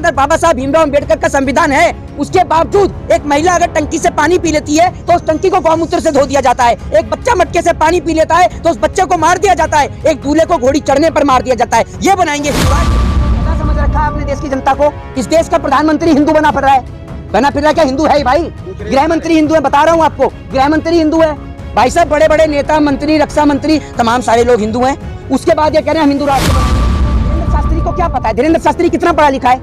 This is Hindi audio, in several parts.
अंदर बाबा साहब भीमराव अम्बेडकर का संविधान है, उसके बावजूद एक महिला अगर टंकी से पानी पी लेती है तो उस टंकी को गौमूत्र से धो दिया जाता है। एक बच्चा मटके से पानी पी लेता है तो उस बच्चे को मार दिया जाता है। एक दूल्हे को घोड़ी चढ़ने पर मार दिया जाता है। ये बनाएंगे हिंदू राष्ट्र। समझ रखा है आपने देश की जनता को? इस देश का प्रधानमंत्री हिंदू बना फिर रहा है, क्या हिंदू है भाई? गृह मंत्री हिंदू है, बता रहा हूँ आपको, गृह मंत्री हिंदू है भाई साहब। बड़े बड़े नेता, मंत्री, रक्षा मंत्री, तमाम सारे लोग हिंदू हैं। उसके बाद ये कह रहे हैं हम हिंदू राष्ट्र। धीरेन्द्र शास्त्री को क्या पता है? धीरेन्द्र शास्त्री कितना पढ़ा लिखा है?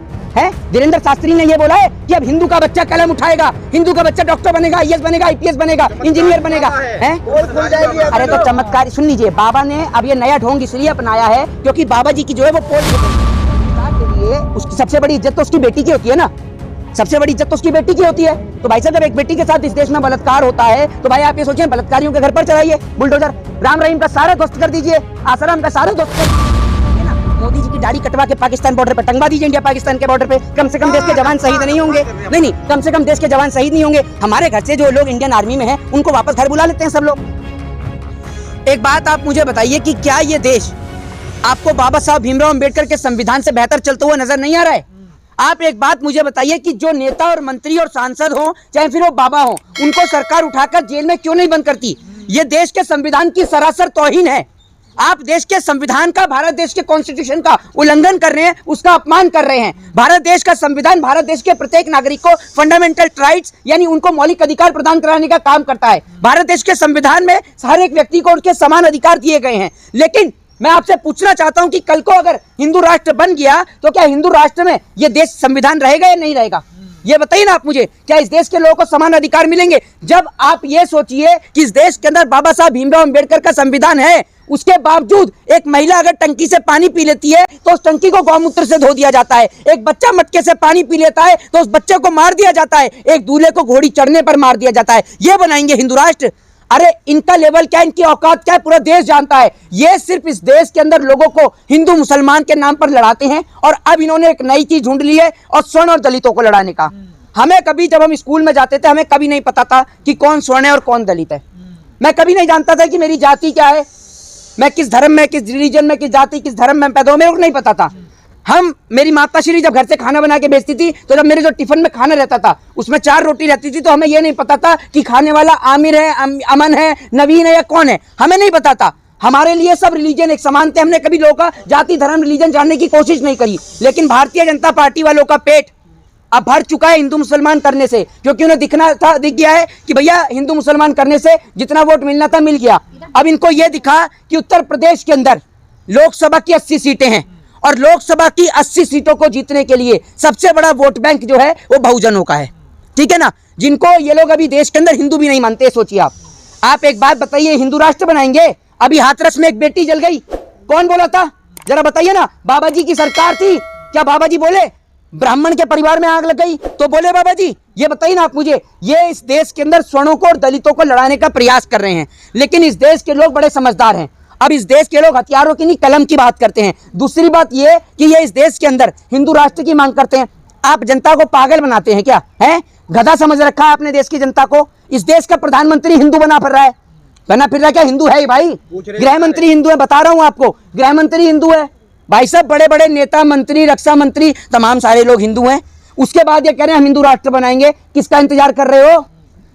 धीरेन्द्र शास्त्री ने ये बोला है कि अब हिंदू का बच्चा कलम उठाएगा, हिंदू का बच्चा डॉक्टर बनेगा, आईएएस बनेगा, आईपीएस बनेगा, इंजीनियर बनेगा। अरे तो चमत्कार सुन लीजिए, बाबा ने अब ये नया ढोंग इसलिए अपनाया है क्योंकि बाबा जी की जो है वो पोल के लिए उसकी सबसे बड़ी इज्जत तो उसकी बेटी की होती है ना, सबसे बड़ी इज्जत तो उसकी बेटी की होती है। तो भाई साहब जब एक बेटी के साथ इस देश में बलात्कार होता है तो भाई आप ये सोचिए, बलात्कारियों के घर पर चलाइए बुलडोजर, राम रहीम का सारा ध्वस्त कर दीजिए, आसाराम का सारा ध्वस्त कर दीजिए। मोदी जी की दाढ़ी कटवा के पाकिस्तान बॉर्डर पे टंगवा दीजिए, इंडिया पाकिस्तान के बॉर्डर पे। कम से कम देश के जवान शहीद नहीं होंगे। नहीं, कम से कम देश के जवान शहीद नहीं होंगे। हमारे घर से जो लोग इंडियन आर्मी में हैं उनको वापस घर बुला लेते हैं सब लोग। एक बात आप मुझे बताइए कि क्या ये देश आपको बाबा साहब भीमराव अम्बेडकर के संविधान से बेहतर चलता हुआ नजर नहीं आ रहा है? आप एक बात मुझे बताइए कि जो नेता और मंत्री और सांसद हो, चाहे फिर वो बाबा हो, उनको सरकार उठाकर जेल में क्यों नहीं बंद करती? ये देश के संविधान की सरासर तौहीन है। आप देश के संविधान का, भारत देश के कॉन्स्टिट्यूशन का उल्लंघन कर रहे हैं, उसका अपमान कर रहे हैं। भारत देश का संविधान भारत देश के प्रत्येक नागरिक को फंडामेंटल राइट्स यानी उनको मौलिक अधिकार प्रदान कराने का काम करता है। भारत देश के संविधान में हर एक व्यक्ति को उनके समान अधिकार दिए गए हैं। लेकिन मैं आपसे पूछना चाहता हूं कि कल को अगर हिंदू राष्ट्र बन गया तो क्या हिंदू राष्ट्र में यह देश संविधान रहेगा या नहीं रहेगा? ये बताइए ना आप मुझे, क्या इस देश के लोगों को समान अधिकार मिलेंगे? जब आप ये सोचिए कि इस देश के अंदर बाबा साहब भीमराव अम्बेडकर का संविधान है, उसके बावजूद एक महिला अगर टंकी से पानी पी लेती है तो उस टंकी को गौमूत्र से धो दिया जाता है। एक बच्चा मटके से पानी पी लेता है तो उस बच्चे को मार दिया जाता है। एक दूल्हे को घोड़ी चढ़ने पर मार दिया जाता है। ये बनाएंगे हिंदू राष्ट्र? अरे इनका लेवल क्या, इनकी औकात क्या है, पूरा देश जानता है। ये सिर्फ इस देश के अंदर लोगों को हिंदू मुसलमान के नाम पर लड़ाते हैं और अब इन्होंने एक नई चीज ढूंढ ली है और स्वर्ण और दलितों को लड़ाने का। हमें कभी, जब हम स्कूल में जाते थे, हमें कभी नहीं पता था कि कौन स्वर्ण है और कौन दलित है। मैं कभी नहीं जानता था कि मेरी जाति क्या है, मैं किस धर्म में, किस रिलीजन में, किस जाति, किस धर्म में पैदा हुआ, मेरे को नहीं पता था। मेरी माता श्री जब घर से खाना बना के बेचती थी तो जब मेरे जो टिफिन में खाना रहता था उसमें 4 रोटी रहती थी तो हमें यह नहीं पता था कि खाने वाला आमिर है, अमन है, नवीन है या कौन है, हमें नहीं पता था। हमारे लिए सब रिलीजन एक समान थे। हमने कभी लोगों का जाति, धर्म, रिलीजन जानने की कोशिश नहीं करी। लेकिन भारतीय जनता पार्टी वालों का पेट अब भर चुका है हिंदू मुसलमान करने से, क्योंकि उन्हें दिख गया है कि भैया हिंदू मुसलमान करने से जितना वोट मिलना था मिल गया। अब इनको यह दिखा कि उत्तर प्रदेश के अंदर लोकसभा की 80 सीटें हैं और लोकसभा की 80 सीटों को जीतने के लिए सबसे बड़ा वोट बैंक जो है वो बहुजनों का है, ठीक है ना, जिनको ये लोग अभी देश के अंदर हिंदू भी नहीं मानते। सोचिए आप एक बात बताइए, हिंदू राष्ट्र बनाएंगे? अभी हाथरस में एक बेटी जल गई, कौन बोला था जरा बताइए ना? बाबा जी की सरकार थी। क्या बाबा जी बोले ब्राह्मण के परिवार में आग लग गई तो बोले बाबा जी? ये बताइए ना आप मुझे। ये इस देश के अंदर स्वर्णों को और दलितों को लड़ाने का प्रयास कर रहे हैं, लेकिन इस देश के लोग बड़े समझदार हैं। अब इस देश के लोग हथियारों की नहीं, कलम की बात करते हैं। दूसरी बात ये कि ये इस देश के अंदर हिंदू राष्ट्र की मांग करते हैं। आप जनता को पागल बनाते हैं क्या? है गधा समझ रखा है आपने देश की जनता को? इस देश का प्रधानमंत्री हिंदू बना फिर रहा है, क्या हिंदू है भाई? गृह मंत्री हिंदू है, बता रहा हूं आपको, गृह मंत्री हिंदू है भाई साहब। बड़े बड़े नेता, मंत्री, रक्षा मंत्री, तमाम सारे लोग हिंदू हैं। उसके बाद ये कह रहे हैं हम हिंदू राष्ट्र बनाएंगे। किसका इंतजार कर रहे हो?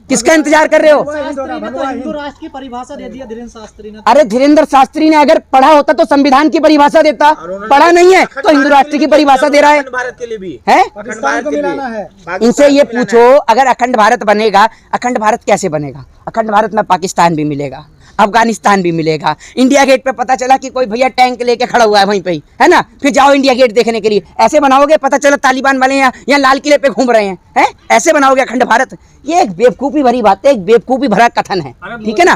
किसका इंतजार कर रहे हो? हिंदू राष्ट्र की परिभाषा दे दिया धीरेन्द्र शास्त्री ने। अरे धीरेन्द्र शास्त्री ने अगर पढ़ा होता तो संविधान की परिभाषा देता, पढ़ा नहीं है तो हिंदू राष्ट्र की परिभाषा दे रहा है। भारत के लिए भी है, पाकिस्तान को मिलाना है। इनसे ये पूछो, अगर अखंड भारत बनेगा, अखंड भारत कैसे बनेगा? अखंड भारत में पाकिस्तान भी मिलेगा, अफगानिस्तान भी मिलेगा। इंडिया गेट पे पता चला कि कोई भैया टैंक लेके खड़ा हुआ है वहीं पे ही, है ना, फिर जाओ इंडिया गेट देखने के लिए। ऐसे बनाओगे? पता चला तालिबान वाले यहाँ लाल किले पे घूम रहे हैं? ऐसे बनाओगे अखंड भारत? ये एक बेवकूफी भरी बात है, एक बेवकूफी भरा कथन है, ठीक है ना?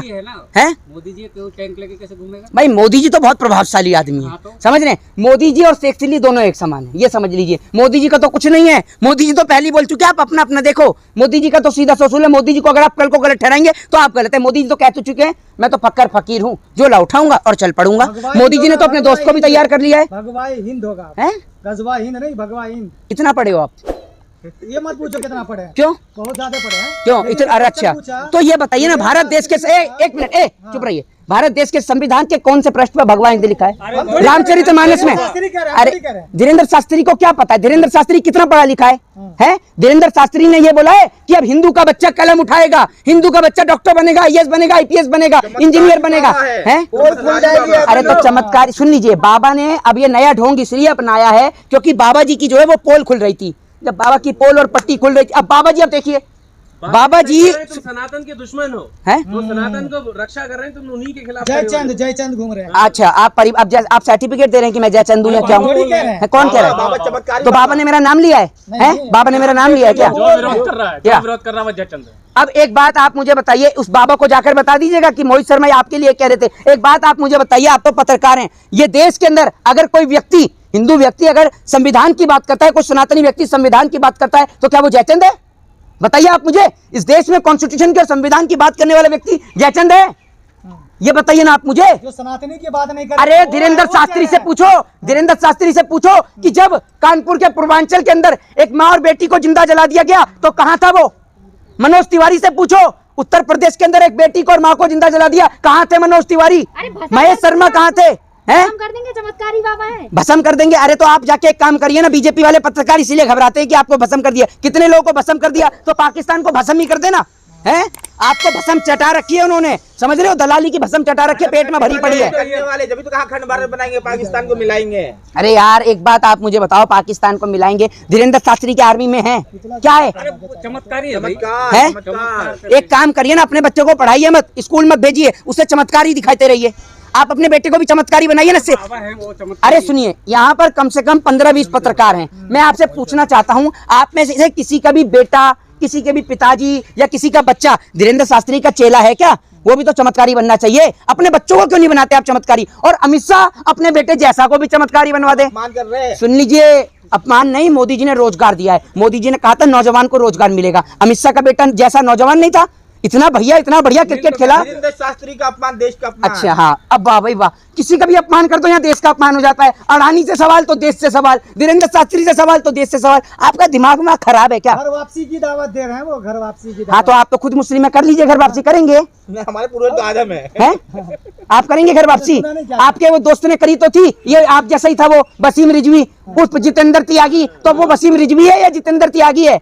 है मोदी जी टैंक लेके कैसे घूमेगा? भाई मोदी जी तो बहुत प्रभावशाली आदमी है, समझ रहे हैं? मोदी जी और शेख चिल्ली दोनों एक समान है, ये समझ लीजिए। मोदी जी का तो कुछ नहीं है, मोदी जी तो पहले बोल चुके हैं। आप अपना अपना देखो, मोदी जी का तो सीधा सोचूल है। मोदी जी को अगर आप कल को गलत ठहराएंगे तो आप गलत है। मोदी जी तो कह तो चुके हैं मैं तो फक्कर फकीर हूँ, जो ला उठाऊंगा और चल पड़ूंगा। मोदी जी ने तो अपने दोस्त को भी तैयार कर लिया है। भगवा हिंद होगा, हैं? गजवा हिंद नहीं, भगवा हिंद। इतना पढ़े हो आप? ये मत पूछो कितना पढ़े हैं। क्यों बहुत ज्यादा पढ़े हैं। क्यों लेकिन इतना? अरे अच्छा, पूछा, तो ये बताइए ना, भारत देश के एक मिनट चुप रहिए, भारत देश के संविधान के कौन से पृष्ठ पर भगवान हिंदी लिखा है? रामचरितमानस में। अरे धीरेन्द्र शास्त्री को क्या पता है? धीरेन्द्र शास्त्री कितना पढ़ा लिखा है? हैं? धीरेन्द्र शास्त्री ने ये बोला है कि अब हिंदू का बच्चा कलम उठाएगा, हिंदू का बच्चा डॉक्टर बनेगा, आईएएस बनेगा, आईपीएस बनेगा, इंजीनियर बनेगा, हैं? अरे तो चमत्कार सुन लीजिए, बाबा ने अब ये नया ढोंग इसलिए अपनाया है क्योंकि बाबा जी की जो है वो पोल खुल रही थी, जब बाबा की पोल और पट्टी खुल रही थी, अब बाबा जी, अब देखिए बाबा जी तुम सनातन के दुश्मन हो, हैं? जो सनातन को रक्षा कर रहे हैं, तुम उन्हीं के खिलाफ। जयचंद घूम रहे हैं। अच्छा, आप सर्टिफिकेट दे रहे हैं कि मैं जयचंद हूं या क्या हूं? कौन कह रहा है? तो बाबा ने मेरा नाम लिया है? बाबा ने मेरा नाम लिया है क्या? जो विरोध कर रहा है, जो विरोध कर रहा है वो जयचंद है। अब एक बात आप मुझे बताइए, उस बाबा को जाकर बता दीजिएगा कि मोहित शर्मा आपके लिए कह रहे थे। एक बात आप मुझे बताइए, आप तो पत्रकार हैं, ये देश के अंदर अगर कोई व्यक्ति, हिंदू व्यक्ति अगर संविधान की बात करता है, कोई सनातनी व्यक्ति संविधान की बात करता है, तो क्या वो जयचंद है? बताइए आप मुझे, इस देश में कॉन्स्टिट्यूशन के और संविधान की बात करने वाला व्यक्ति जयचंद है? ये बताइए ना आप मुझे। जो सनातनी की बात नहीं कर, अरे धीरेन्द्र शास्त्री से पूछो, धीरेन्द्र शास्त्री से पूछो कि जब कानपुर के पूर्वांचल के अंदर एक माँ और बेटी को जिंदा जला दिया गया तो कहां था वो? मनोज तिवारी से पूछो, उत्तर प्रदेश के अंदर एक बेटी को और माँ को जिंदा जला दिया, कहां थे मनोज तिवारी? महेश शर्मा कहां थे? हैं? कर देंगे, चमत्कारी बाबा है, भस्म कर देंगे। अरे तो आप जाके एक काम करिए ना, बीजेपी वाले पत्रकार इसीलिए घबराते हैं कि आपको भस्म कर दिया। कितने लोगों को भस्म कर दिया? तो पाकिस्तान को भस्म ही कर देना है। आपको भस्म चटा रखी है उन्होंने, समझ रहे हो? दलाली की भस्म चटा रखी है, पेट में भरी पड़ी है। वाले जब तो कहा खंड भारत बनाएंगे, पाकिस्तान को मिलाएंगे। अरे यार एक बात आप मुझे बताओ, पाकिस्तान को मिलाएंगे? धीरेन्द्र शास्त्री की आर्मी में है क्या है? चमत्कारी है भाई। है? एक काम करिए ना, अपने बच्चों को पढ़ाइए मत, स्कूल मत भेजिए, उसे चमत्कारी दिखाते रहिए। आप अपने बेटे को भी चमत्कारी बनाइए ना से। अरे सुनिए, यहाँ पर कम से कम 15-20 पत्रकार हैं। मैं आपसे पूछना चाहता हूँ, आप में से किसी का भी बेटा, किसी के भी पिताजी या किसी का बच्चा धीरेन्द्र शास्त्री का चेला है क्या? वो भी तो चमत्कारी बनना चाहिए। अपने बच्चों को क्यों नहीं बनाते आप चमत्कारी? और अमित शाह अपने बेटे जैसा को भी चमत्कारी बनवा दे। सुन लीजिए, अपमान नहीं, मोदी जी ने रोजगार दिया है। मोदी जी ने कहा था नौजवान को रोजगार मिलेगा। अमित शाह का बेटा जैसा नौजवान नहीं था, इतना बढ़िया क्रिकेट खेला। धीरेन्द्र शास्त्री का अपमान, देश का अपमान। अच्छा हाँ, अब वाह भाई वाह, किसी का भी अपमान कर दो यहाँ देश का अपमान हो जाता है। अडानी से सवाल तो देश से सवाल, धीरेन्द्र शास्त्री से सवाल तो देश से सवाल। आपका दिमाग में खराब है क्या? घर वापसी की दावत दे रहे हैं वो, घर वापसी की दावत। हाँ तो आप तो खुद मुस्लिम है, कर लीजिए घर वापसी। करेंगे? हमारे पूर्वज तो आदम है। आप करेंगे घर वापसी? आपके वो दोस्त ने करी तो थी, ये आप जैसा ही था वो वसीम रिजवी, उस जितेंद्र त्यागी। तो वो वसीम रिजवी है या जितेंद्र त्यागी है?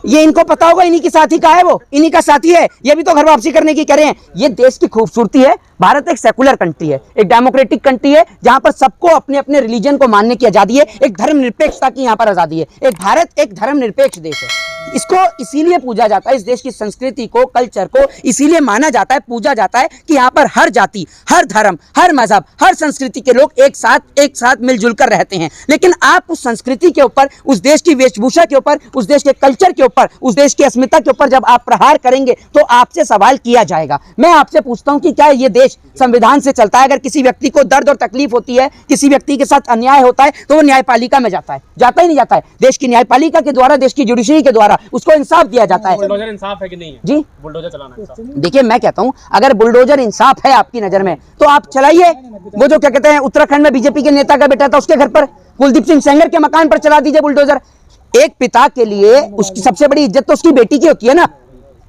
ये इनको पता होगा, इन्हीं के साथी का है वो, इन्हीं का साथी है। ये भी तो घर वापसी करने की करें। ये देश की खूबसूरती है। भारत एक सेकुलर कंट्री है, एक डेमोक्रेटिक कंट्री है, जहां पर सबको अपने अपने रिलीजन को मानने की आजादी है। एक धर्मनिरपेक्षता की यहाँ पर आजादी है। एक भारत एक धर्मनिरपेक्ष देश है। इसको इसीलिए पूजा जाता है, इस देश की संस्कृति को, कल्चर को इसीलिए माना जाता है, पूजा जाता है कि यहाँ पर हर जाति, हर धर्म, हर मजहब, हर संस्कृति के लोग एक साथ मिलजुल कर रहते हैं। लेकिन आप उस संस्कृति के ऊपर, उस देश की वेशभूषा के ऊपर, उस देश के कल्चर के ऊपर, उस देश की अस्मिता के ऊपर जब आप प्रहार करेंगे तो आपसे सवाल किया जाएगा। मैं आपसे पूछता हूं कि क्या ये देश संविधान से चलता है? अगर किसी व्यक्ति को दर्द और तकलीफ होती है, किसी व्यक्ति के साथ अन्याय होता है, तो वो न्यायपालिका में जाता है? जाता ही नहीं जाता है? देश की न्यायपालिका के द्वारा, देश की जुडिशरी के द्वारा उसको इंसाफ दिया जाता है। बुलडोजर इंसाफ है कि नहीं है? जी, बुलडोजर चलाना इंसाफ? देखिए मैं कहता हूं, अगर बुलडोजर इंसाफ है आपकी नजर में तो आप चलाइए। वो जो क्या कहते हैं, उत्तराखंड में बीजेपी के नेता का बेटा था, उसके घर पर, कुलदीप सिंह सेंगर के मकान पर चला दीजिए बुलडोजर। एक पिता के लिए उसकी सबसे बड़ी इज्जत तो उसकी बेटी की होती है ना,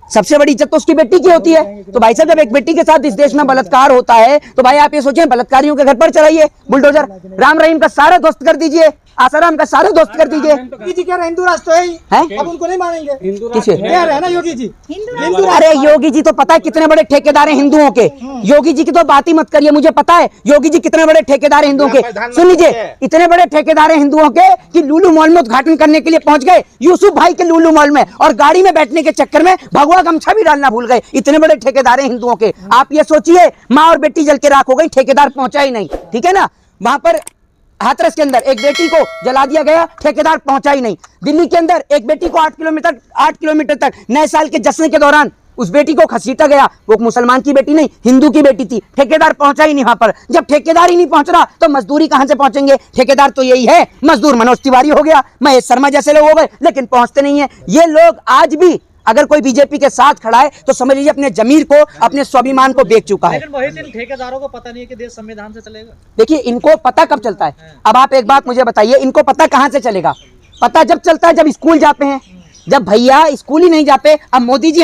सबसे बड़ी इज्जत तो उसकी बेटी की होती है। तो भाई साहब, जब एक बेटी के साथ इस देश में बलात्कार होता है तो भाई आप ये सोचें, बलात्कारियों के घर पर चलाइए बुलडोजर। राम रहीम का सारा दोस्त कर दीजिए, आसाराम का सारे दोस्त कर दीजिए। योगी जी कह रहे हिंदू राष्ट्र तो है ही, अब उनको नहीं मानेंगे। किसे? कह रहे हैं ना योगी जी हिंदू। अरे योगी जी तो पता है कितने बड़े ठेकेदार हैं हिंदुओं के। योगी जी की तो बात ही मत करिए, मुझे पता है योगी जी कितने बड़े ठेकेदार हैं हिंदुओं के। सुन लीजिए, इतने बड़े ठेकेदार हैं हिंदुओं के कि लुलु मॉल में उद्घाटन करने के लिए पहुंच गए यूसुफ भाई के लुलु मॉल में, और गाड़ी में बैठने के चक्कर में भगवा गमछा भी डालना भूल गए। इतने बड़े ठेकेदार हैं हिंदुओं के। आप ये सोचिए, माँ और बेटी जल के राख हो गई, ठेकेदार पहुंचा ही नहीं। ठीक है ना? वहां पर हाथरस के अंदर एक बेटी को जला दिया गया, ठेकेदार पहुंचा ही नहीं। दिल्ली के अंदर एक बेटी को 8 किलोमीटर तक नए साल के जश्न के दौरान उस बेटी को घसीटा गया। वो मुसलमान की बेटी नहीं, हिंदू की बेटी थी। ठेकेदार पहुंचा ही नहीं वहां पर। जब ठेकेदार ही नहीं पहुंच रहा तो मजदूरी कहां से पहुंचेंगे? ठेकेदार तो यही है, मजदूर मनोज तिवारी हो गया, महेश शर्मा जैसे लोग हो गए, लेकिन पहुंचते नहीं है। ये लोग आज भी अगर कोई बीजेपी के साथ खड़ा है तो समझ लीजिए अपने जमीर को, अपने स्वाभिमान को बेच चुका है। लेकिन वही ठेकेदारों को पता नहीं है कि देश संविधान से चलेगा। देखिए, इनको पता कब चलता है? अब आप एक बात मुझे बताइए, इनको पता कहां से चलेगा? पता जब चलता है जब स्कूल जाते हैं, जब भैया स्कूल ही नहीं जाते। अब मोदी जी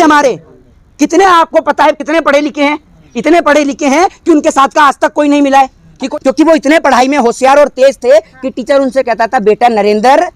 हमारे कितने, आपको पता है कितने पढ़े लिखे हैं, इतने पढ़े लिखे हैं कि उनके साथ का आज तक कोई नहीं मिला है, क्योंकि वो इतने पढ़ाई में होशियार और तेज थे कि टीचर उनसे कहता था बेटा नरेंद्र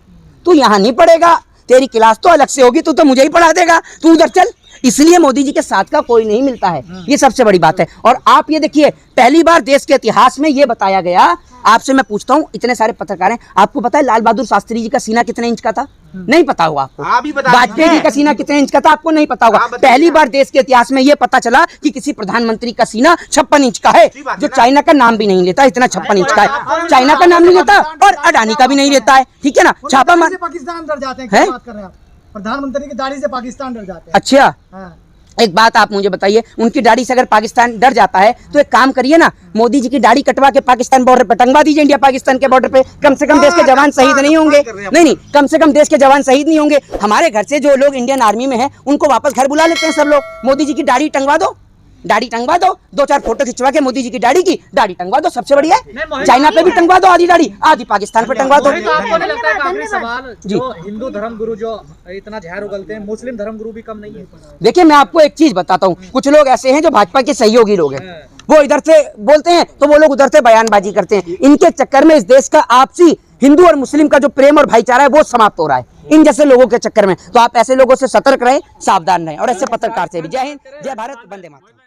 तू यहाँ नहीं पढ़ेगा, तेरी क्लास तो अलग से होगी, तू तो मुझे ही पढ़ा देगा, तू उधर चल। इसलिए मोदी जी के साथ का कोई नहीं मिलता है, ये सबसे बड़ी बात है। और आप ये देखिए पहली बार देश के इतिहास में ये बताया गया, आपसे मैं पूछता हूँ, इतने सारे पत्रकार हैं, आपको पता है लाल बहादुर शास्त्री जी का सीना कितने इंच का था? नहीं पता होगा आपको। वाजपेयी जी का सीना कितने इंच का था? आपको नहीं पता होगा। पहली बार देश के इतिहास में ये पता चला कि किसी प्रधानमंत्री का सीना 56 इंच का है, जो चाइना का नाम भी नहीं लेता, इतना 56 इंच का है, चाइना का नाम नहीं लेता और अडानी का भी नहीं लेता है, ठीक है ना। छापा मार पाकिस्तान डर जाते हैं, क्या बात कर रहे हैं आप? प्रधानमंत्री की दाढ़ी से पाकिस्तान डर जाते हैं। अच्छा, हाँ। एक बात आप मुझे बताइए, उनकी दाढ़ी से अगर पाकिस्तान डर जाता है तो एक काम करिए ना, मोदी जी की दाढ़ी कटवा के पाकिस्तान बॉर्डर पे टंगवा दीजिए, इंडिया पाकिस्तान के बॉर्डर पे। कम से कम देश के जवान शहीद नहीं होंगे। नहीं, कम से कम देश के जवान शहीद नहीं होंगे। हमारे घर से जो लोग इंडियन आर्मी में हैं उनको वापस घर बुला लेते हैं सब लोग। मोदी जी की दाढ़ी टंगवा दो, दाढ़ी टंगवा दो, 2-4 फोटो खिंचवा के मोदी जी की दाढ़ी टंगवा दो, सबसे बढ़िया है। चाइना पे भी टंगवा दो आधी दाढ़ी, आधी पाकिस्तान पे टंगवा दो। तो आपको नहीं लगता है, आखिरी सवाल, जो हिंदू धर्मगुरु जो इतना जहर उगलते हैं, मुस्लिम धर्मगुरु भी कम नहीं है? देखिए मैं आपको एक चीज बताता हूँ, कुछ लोग ऐसे हैं जो भाजपा के सहयोगी लोग हैं, वो इधर से बोलते हैं तो वो लोग उधर से बयानबाजी करते हैं। इनके चक्कर में इस देश का आपसी हिंदू और मुस्लिम का जो प्रेम और भाईचारा है वो समाप्त हो रहा है इन जैसे लोगों के चक्कर में। तो आप ऐसे लोगों से सतर्क रहें, सावधान रहें, और ऐसे पत्रकार से भी। जय हिंद, जय भारत, वंदे मातरम।